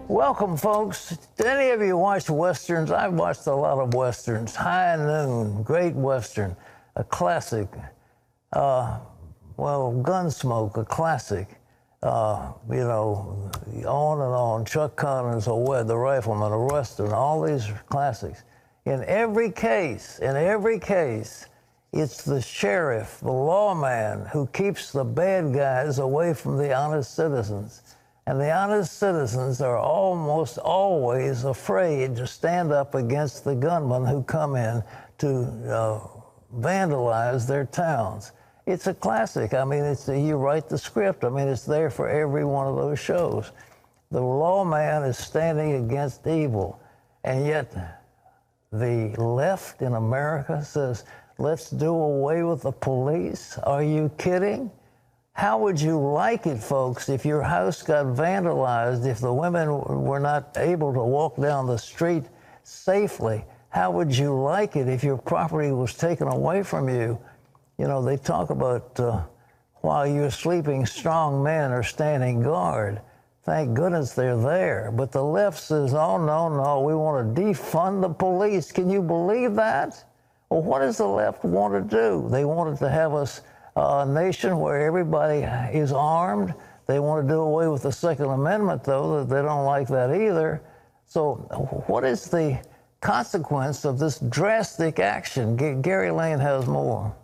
Welcome, folks. Did any of you watch Westerns? I've watched a lot of Westerns. High Noon, great Western, a classic. Gunsmoke, a classic. On and on. Chuck Connors, The Rifleman, a Western, all these classics. In every case, it's the sheriff, the lawman, who keeps the bad guys away from the honest citizens. And the honest citizens are almost always afraid to stand up against the gunmen who come in to vandalize their towns. It's a classic. I mean, you write the script. I mean, it's there for every one of those shows. The lawman is standing against evil. And yet the left in America says, let's do away with the police. Are you kidding? How would you like it, folks, if your house got vandalized, if the women were not able to walk down the street safely? How would you like it if your property was taken away from you? You know, they talk about while you're sleeping, strong men are standing guard. Thank goodness they're there. But the left says, oh, no, we want to defund the police. Can you believe that? Well, what does the left want to do? They wanted to have us a nation where everybody is armed. They want to do away with the Second Amendment, though. They don't like that either. So what is the consequence of this drastic action? Gary Lane has more.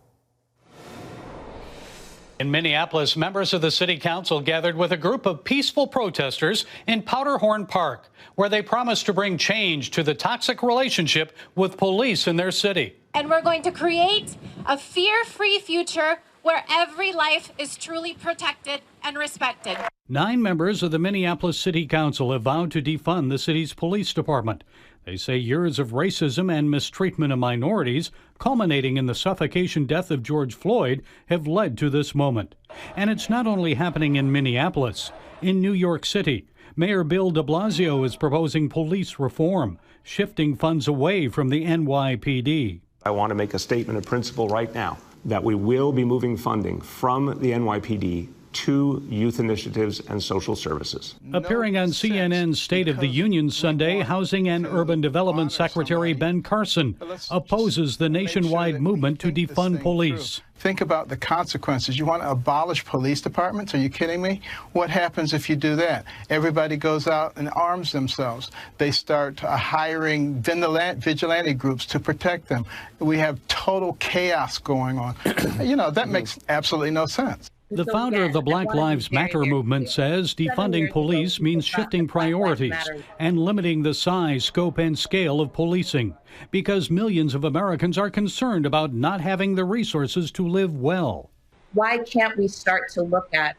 In Minneapolis, members of the city council gathered with a group of peaceful protesters in Powderhorn Park, where they promised to bring change to the toxic relationship with police in their city. And we're going to create a fear-free future where every life is truly protected and respected. 9 members of the Minneapolis City Council have vowed to defund the city's police department. They say years of racism and mistreatment of minorities, culminating in the suffocation death of George Floyd, have led to this moment. And it's not only happening in Minneapolis. In New York City, Mayor Bill de Blasio is proposing police reform, shifting funds away from the NYPD. I want to make a statement of principle right now that we will be moving funding from the NYPD to youth initiatives and social services. Appearing on CNN's State of the Union Sunday, Housing and Urban Development Secretary Ben Carson opposes the nationwide movement to defund police. Think about the consequences. You want to abolish police departments? Are you kidding me? What happens if you do that? Everybody goes out and arms themselves. They start hiring vigilante groups to protect them. We have total chaos going on. That makes absolutely no sense. The founder of the Black Lives Matter movement says defunding police means shifting priorities and limiting the size, scope, and scale of policing because millions of Americans are concerned about not having the resources to live well. Why can't we start to look at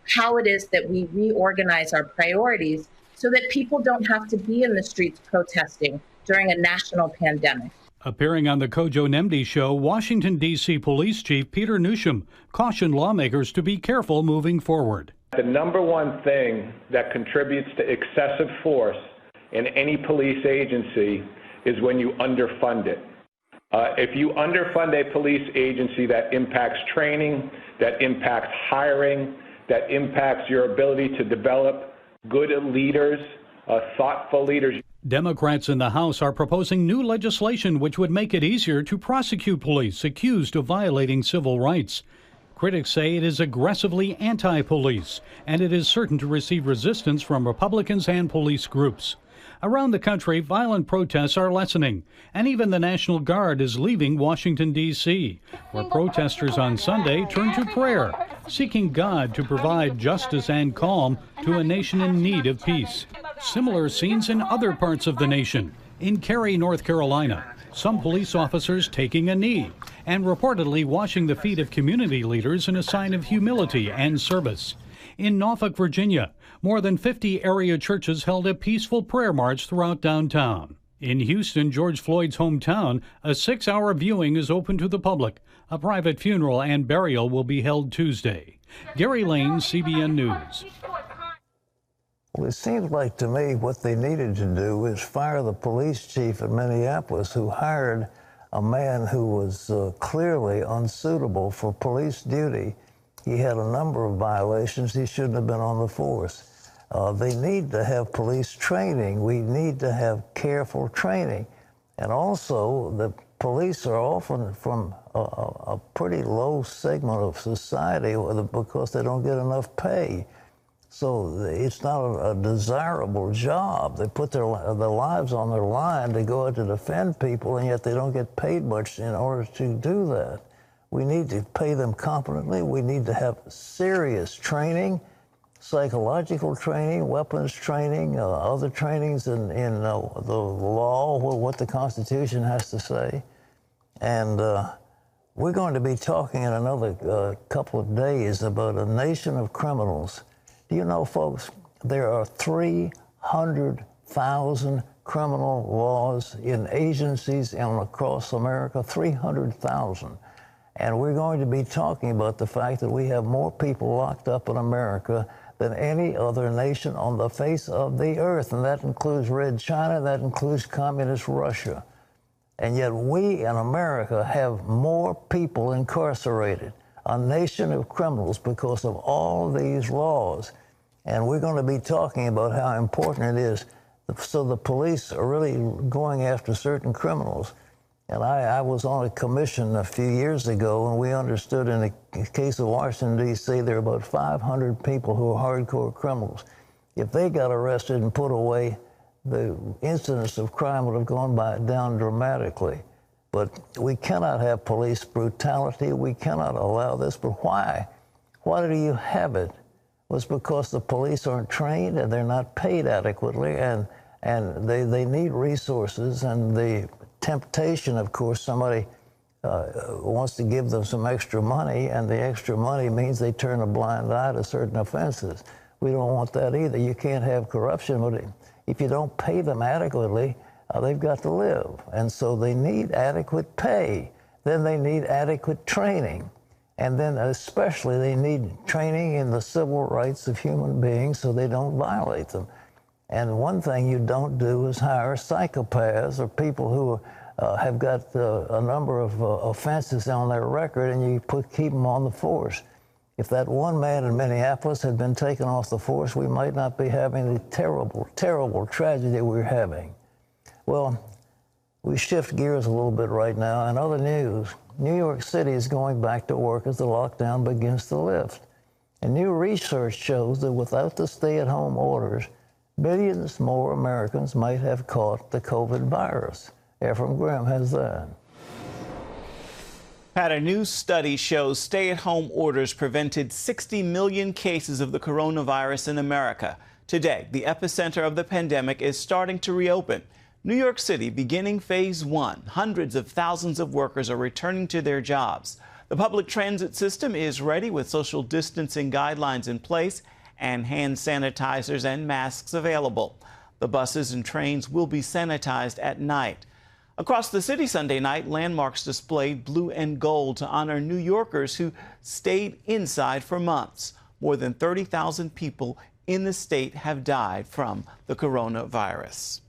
how it is that we reorganize our priorities so that people don't have to be in the streets protesting during a national pandemic? Appearing on the Kojo Nemdi show, Washington, D.C. Police Chief Peter Newsham cautioned lawmakers to be careful moving forward. The number one thing that contributes to excessive force in any police agency is when you underfund it. If you underfund a police agency, that impacts training, that impacts hiring, that impacts your ability to develop good leaders, thoughtful leaders. Democrats in the House are proposing new legislation which would make it easier to prosecute police accused of violating civil rights. Critics say it is aggressively anti-police, and it is certain to receive resistance from Republicans and police groups. Around the country, violent protests are lessening, and even the National Guard is leaving Washington, D.C., where protesters on Sunday turned to prayer, seeking God to provide justice and calm to a nation in need of peace. Similar scenes in other parts of the nation. In Cary, North Carolina, some police officers taking a knee and reportedly washing the feet of community leaders in a sign of humility and service. In Norfolk, Virginia, more than 50 area churches held a peaceful prayer march throughout downtown. In Houston, George Floyd's hometown, a 6-hour viewing is open to the public. A private funeral and burial will be held Tuesday. Gary Lane, CBN News. Well, it seems like to me what they needed to do is fire the police chief in Minneapolis who hired a man who was clearly unsuitable for police duty. He had a number of violations. He shouldn't have been on the force. They need to have police training. We need to have careful training. And also, the police are often from a pretty low segment of society because they don't get enough pay. So it's not a desirable job. They put their lives on their line to go out to defend people, and yet they don't get paid much in order to do that. We need to pay them competently. We need to have serious training, psychological training, weapons training, other trainings in the law, what the Constitution has to say. And we're going to be talking in another couple of days about a nation of criminals. Do you know, folks, there are 300,000 criminal laws in agencies and across America, 300,000. And we're going to be talking about the fact that we have more people locked up in America than any other nation on the face of the earth. And that includes Red China, that includes communist Russia. And yet we in America have more people incarcerated, a nation of criminals, because of all these laws. And we're going to be talking about how important it is. So the police are really going after certain criminals. And I was on a commission a few years ago, and we understood in the case of Washington, D.C., there are about 500 people who are hardcore criminals. If they got arrested and put away, the incidence of crime would have gone down dramatically. But we cannot have police brutality. We cannot allow this. But why? Why do you have it? Well, it's because the police aren't trained and they're not paid adequately, and they need resources. And the temptation, of course, somebody wants to give them some extra money, and the extra money means they turn a blind eye to certain offenses. We don't want that either. You can't have corruption, but if you don't pay them adequately, they've got to live. And so they need adequate pay. Then they need adequate training. And then especially they need training in the civil rights of human beings so they don't violate them. And one thing you don't do is hire psychopaths or people who have got a number of offenses on their record, and you keep them on the force. If that one man in Minneapolis had been taken off the force, we might not be having the terrible, terrible tragedy we're having. Well, we shift gears a little bit right now. In other news, New York City is going back to work as the lockdown begins to lift. And new research shows that without the stay-at-home orders, millions more Americans might have caught the COVID virus. Ephraim Graham has that. Pat, a new study shows stay-at-home orders prevented 60 million cases of the coronavirus in America. Today, the epicenter of the pandemic is starting to reopen. New York City beginning phase 1. Hundreds of thousands of workers are returning to their jobs. The public transit system is ready with social distancing guidelines in place and hand sanitizers and masks available. The buses and trains will be sanitized at night. Across the city Sunday night, landmarks displayed blue and gold to honor New Yorkers who stayed inside for months. More than 30,000 people in the state have died from the coronavirus.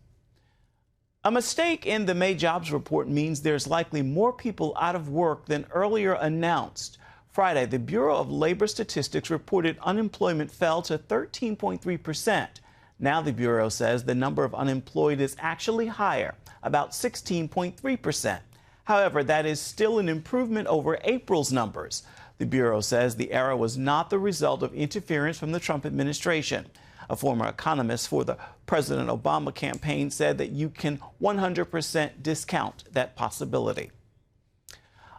A mistake in the May jobs report means there's likely more people out of work than earlier announced. Friday, the Bureau of Labor Statistics reported unemployment fell to 13.3%. Now the Bureau says the number of unemployed is actually higher, about 16.3%. However, that is still an improvement over April's numbers. The Bureau says the error was not the result of interference from the Trump administration. A former economist for the President Obama campaign said that you can 100% discount that possibility.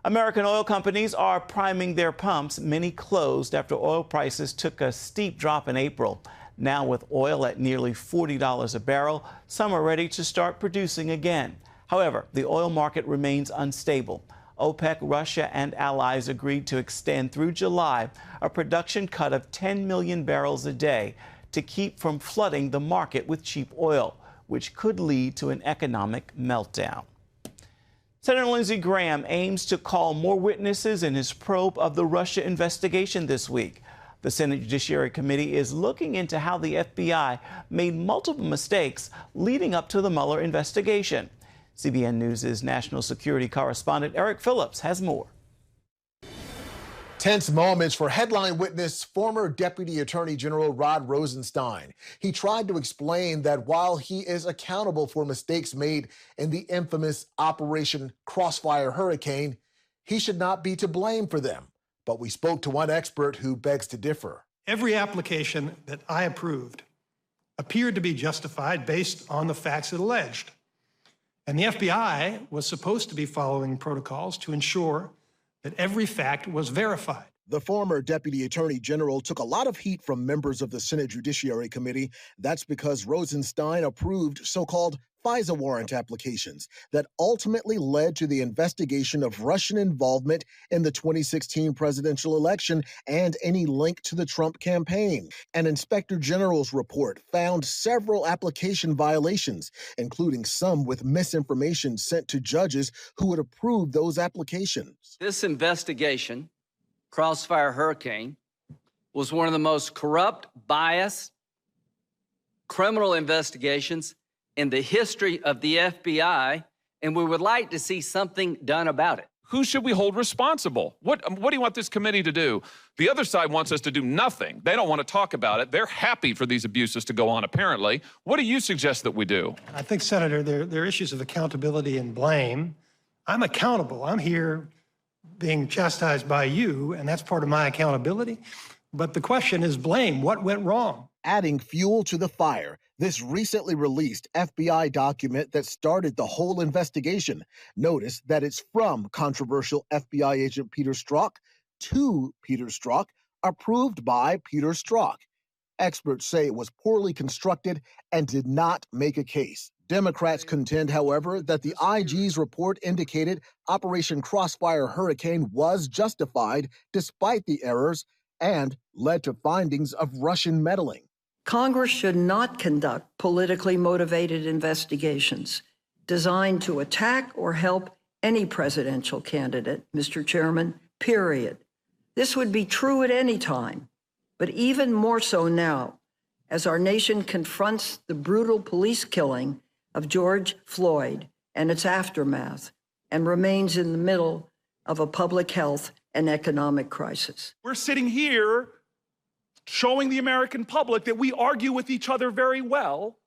American oil companies are priming their pumps. Many closed after oil prices took a steep drop in April. Now, with oil at nearly $40 a barrel, some are ready to start producing again. However, the oil market remains unstable. OPEC, Russia, and allies agreed to extend through July a production cut of 10 million barrels a day to keep from flooding the market with cheap oil, which could lead to an economic meltdown. Senator Lindsey Graham aims to call more witnesses in his probe of the Russia investigation this week. The Senate Judiciary Committee is looking into how the FBI made multiple mistakes leading up to the Mueller investigation. CBN News' national security correspondent Eric Phillips has more. Tense moments for headline witness, former Deputy Attorney General Rod Rosenstein. He tried to explain that while he is accountable for mistakes made in the infamous Operation Crossfire Hurricane, he should not be to blame for them. But we spoke to one expert who begs to differ. Every application that I approved appeared to be justified based on the facts it alleged. And the FBI was supposed to be following protocols to ensure that every fact was verified. The former Deputy Attorney General took a lot of heat from members of the Senate Judiciary Committee. That's because Rosenstein approved so-called FISA warrant applications that ultimately led to the investigation of Russian involvement in the 2016 presidential election and any link to the Trump campaign. An Inspector General's report found several application violations, including some with misinformation sent to judges who would approve those applications. This investigation, Crossfire Hurricane, was one of the most corrupt, biased, criminal investigations in the history of the FBI, and we would like to see something done about it. Who should we hold responsible? What do you want this committee to do? The other side wants us to do nothing. They don't want to talk about it. They're happy for these abuses to go on, apparently. What do you suggest that we do? I think, Senator, there are issues of accountability and blame. I'm accountable. I'm here being chastised by you, and that's part of my accountability. But the question is blame. What went wrong? Adding fuel to the fire, this recently released FBI document that started the whole investigation. Notice that it's from controversial FBI agent Peter Strzok to Peter Strzok, approved by Peter Strzok. Experts say it was poorly constructed and did not make a case. Democrats contend, however, that the IG's report indicated Operation Crossfire Hurricane was justified despite the errors and led to findings of Russian meddling. Congress should not conduct politically motivated investigations designed to attack or help any presidential candidate, Mr. Chairman, period. This would be true at any time, but even more so now, as our nation confronts the brutal police killing of George Floyd and its aftermath, and remains in the middle of a public health and economic crisis. We're sitting here showing the American public that we argue with each other very well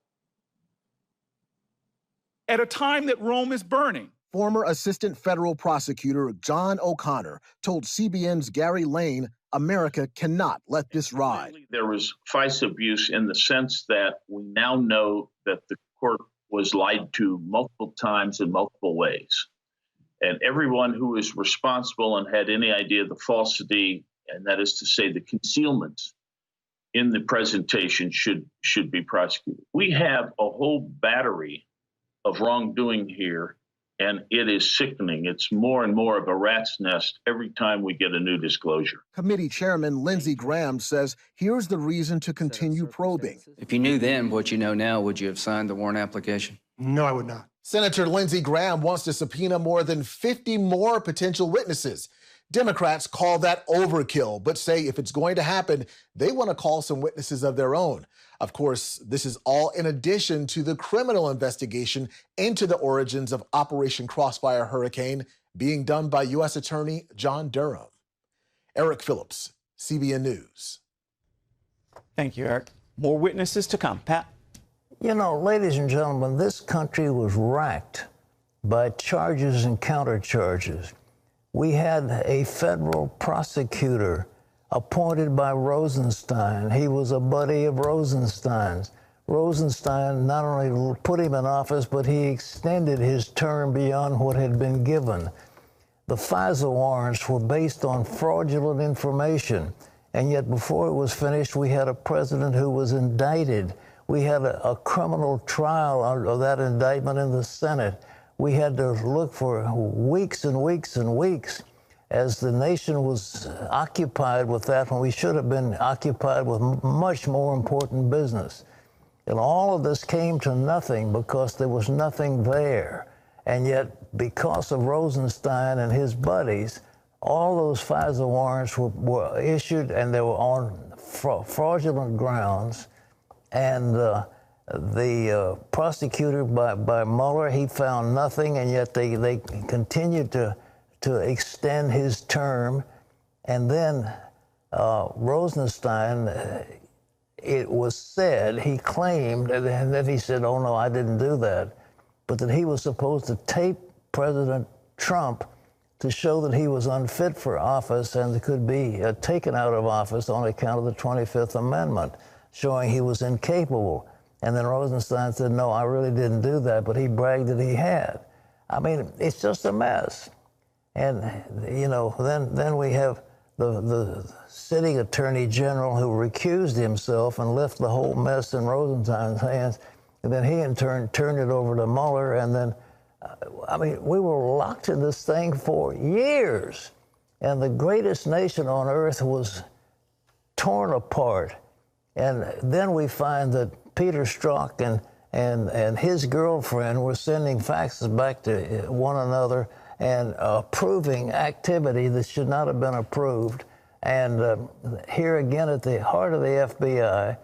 at a time that Rome is burning. Former Assistant Federal Prosecutor John O'Connor told CBN's Gary Lane, America cannot let this ride. There was FISA abuse in the sense that we now know that the court was lied to multiple times in multiple ways. And everyone who is responsible and had any idea of the falsity, and that is to say the concealment in the presentation, should be prosecuted. We have a whole battery of wrongdoing here, and it is sickening. It's more and more of a rat's nest every time we get a new disclosure. Committee Chairman Lindsey Graham says here's the reason to continue probing. If you knew then what you know now, would you have signed the warrant application? No, I would not. Senator Lindsey Graham wants to subpoena more than 50 more potential witnesses. Democrats call that overkill, but say if it's going to happen, they want to call some witnesses of their own. Of course, this is all in addition to the criminal investigation into the origins of Operation Crossfire Hurricane being done by U.S. Attorney John Durham. Eric Phillips, CBN News. Thank you, Eric. More witnesses to come. Pat? You know, ladies and gentlemen, this country was racked by charges and countercharges. We had a federal prosecutor appointed by Rosenstein. He was a buddy of Rosenstein's. Rosenstein not only put him in office, but he extended his term beyond what had been given. The FISA warrants were based on fraudulent information, and yet before it was finished, we had a president who was indicted. We had a criminal trial of that indictment in the Senate. We had to look for weeks and weeks and weeks as the nation was occupied with that when we should have been occupied with much more important business. And all of this came to nothing because there was nothing there. And yet, because of Rosenstein and his buddies, all those FISA warrants were issued, and they were on fraudulent grounds. And the prosecutor by Mueller, he found nothing, and yet they continued to extend his term. And then Rosenstein, it was said, he claimed, and then he said, oh no, I didn't do that, but that he was supposed to tape President Trump to show that he was unfit for office and could be taken out of office on account of the 25th Amendment, showing he was incapable. And then Rosenstein said, no, I really didn't do that, but he bragged that he had. I mean, it's just a mess. And, you know, then we have the sitting attorney general who recused himself and left the whole mess in Rosenstein's hands. And then he, in turn, turned it over to Mueller. And then, I mean, we were locked in this thing for years. And the greatest nation on earth was torn apart. And then we find that Peter Strzok and his girlfriend were sending faxes back to one another and approving activity that should not have been approved. And here again at the heart of the FBI,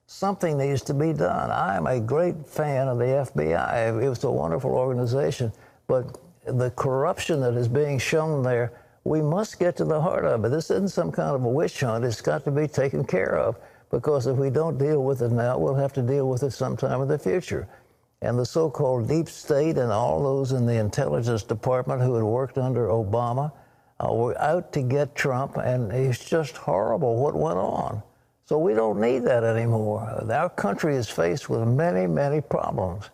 something needs to be done. I'm a great fan of the FBI. It was a wonderful organization, but the corruption that is being shown there, we must get to the heart of it. This isn't some kind of a witch hunt. It's got to be taken care of, because if we don't deal with it now, we'll have to deal with it sometime in the future. And the so-called deep state and all those in the intelligence department who had worked under Obama were out to get Trump, and it's just horrible what went on. So we don't need that anymore. Our country is faced with many, many problems,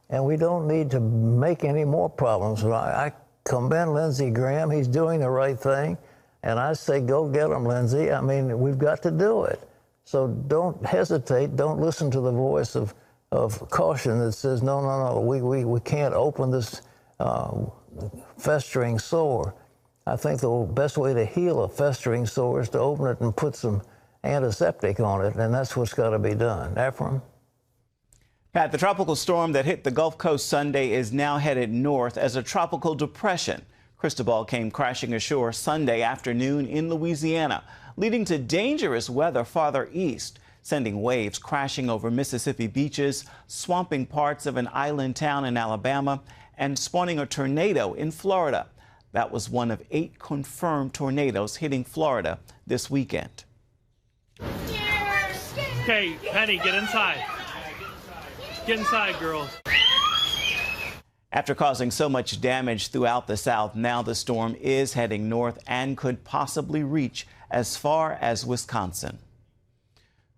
and we don't need to make any more problems. I commend Lindsey Graham. He's doing the right thing, and I say go get him, Lindsey. I mean, we've got to do it. So don't hesitate. Don't listen to the voice of caution that says, no, we can't open this festering sore. I think the best way to heal a festering sore is to open it and put some antiseptic on it, and that's what's got to be done. Ephraim? Pat, the tropical storm that hit the Gulf Coast Sunday is now headed north as a tropical depression. CRISTOBAL came crashing ashore Sunday afternoon in Louisiana, leading to dangerous weather farther east, sending waves crashing over Mississippi beaches, swamping parts of an island town in Alabama, and spawning a tornado in Florida. That was one of 8 confirmed tornadoes hitting Florida this weekend. Okay, Penny, get inside. Get inside, girls. After causing so much damage throughout the South, now the storm is heading north and could possibly reach as far as Wisconsin.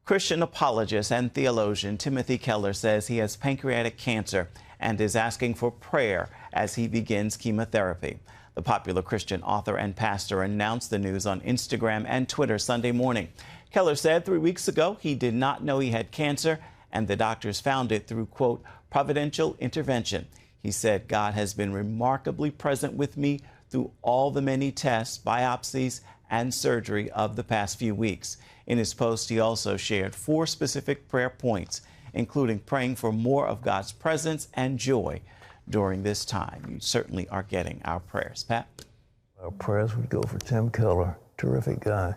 Christian apologist and theologian Timothy Keller says he has pancreatic cancer and is asking for prayer as he begins chemotherapy. The popular Christian author and pastor announced the news on Instagram and Twitter Sunday morning. Keller said 3 weeks ago he did not know he had cancer, and the doctors found it through, quote, providential intervention. He said, God has been remarkably present with me through all the many tests, biopsies, and surgery of the past few weeks. In his post, he also shared 4 specific prayer points, including praying for more of God's presence and joy during this time. You certainly are getting our prayers. Pat? Our prayers would go for Tim Keller. Terrific guy.